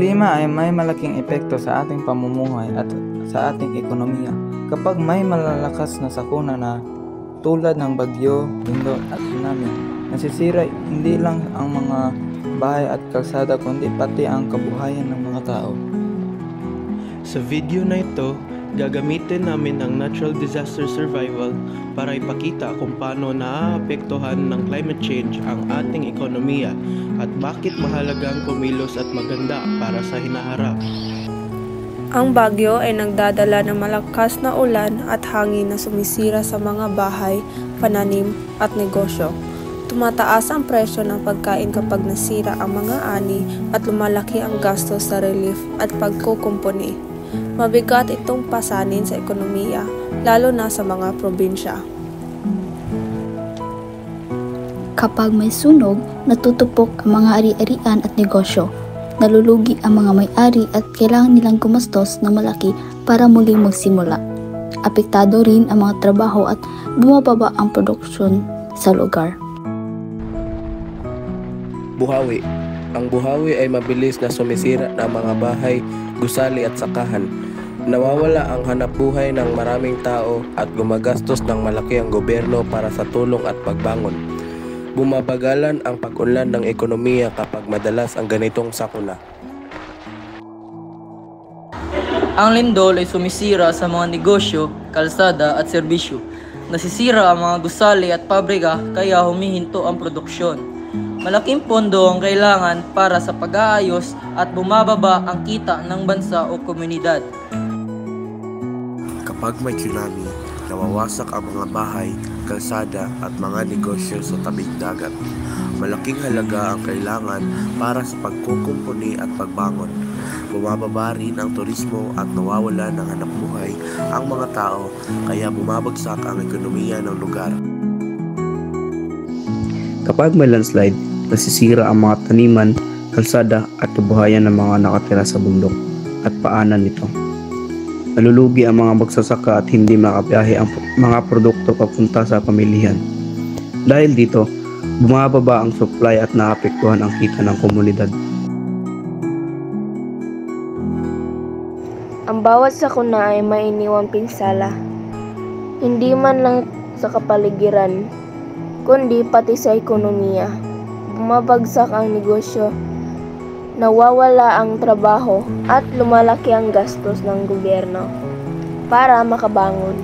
klima ay may malaking epekto sa ating pamumuhay at sa ating ekonomiya. Kapag may malalakas na sakuna na tulad ng bagyo, lindol at tsunami, nasisira hindi lang ang mga bahay at kalsada kundi pati ang kabuhayan ng mga tao. Sa video na ito, gagamitin namin ang natural disaster survival para ipakita kung paano naaapektuhan ng climate change ang ating ekonomiya at bakit mahalagang kumilos at maganda para sa hinaharap. Ang bagyo ay nagdadala ng malakas na ulan at hangin na sumisira sa mga bahay, pananim at negosyo. Tumataas ang presyo ng pagkain kapag nasira ang mga ani at lumalaki ang gastos sa relief at pagkukumpuni. Mabigat itong pasanin sa ekonomiya, lalo na sa mga probinsya. Kapag may sunog, natutupok ang mga ari-arian at negosyo. Nalulugi ang mga may-ari at kailangan nilang gumastos ng malaki para muling magsimula. Apektado rin ang mga trabaho at bumababa ang produksyon sa lugar. Buhawi. Ang buhawi ay mabilis na sumisira ng mga bahay, gusali at sakahan. Nawawala ang hanapbuhay ng maraming tao at gumagastos ng malaki ang gobyerno para sa tulong at pagbangon. Bumabagalan ang pag-unlad ng ekonomiya kapag madalas ang ganitong sakuna. Ang lindol ay sumisira sa mga negosyo, kalsada at serbisyo. Nasisira ang mga gusali at pabrika kaya humihinto ang produksyon. Malaking pondo ang kailangan para sa pag-aayos at bumababa ang kita ng bansa o komunidad. Kapag may tsunami, nawawasak ang mga bahay, kalsada at mga negosyo sa tabing dagat. Malaking halaga ang kailangan para sa pagkukumpuni at pagbangon. Bumababa rin ang turismo at nawawala ng hanapbuhay ang mga tao kaya bumabagsak ang ekonomiya ng lugar. Kapag may landslide, nasisira ang mga taniman, kalsada at kabuhayan ng mga nakatira sa bundok at paanan nito. Nalulugi ang mga magsasaka at hindi makabiyahe ang mga produkto papunta sa pamilihan. Dahil dito, bumababa ang supply at naapektuhan ang kita ng komunidad. Ang bawat sakuna ay may iniwang pinsala, hindi man lang sa kapaligiran, kundi pati sa ekonomiya. Bumabagsak ang negosyo, nawawala ang trabaho at lumalaki ang gastos ng gobyerno para makabangon.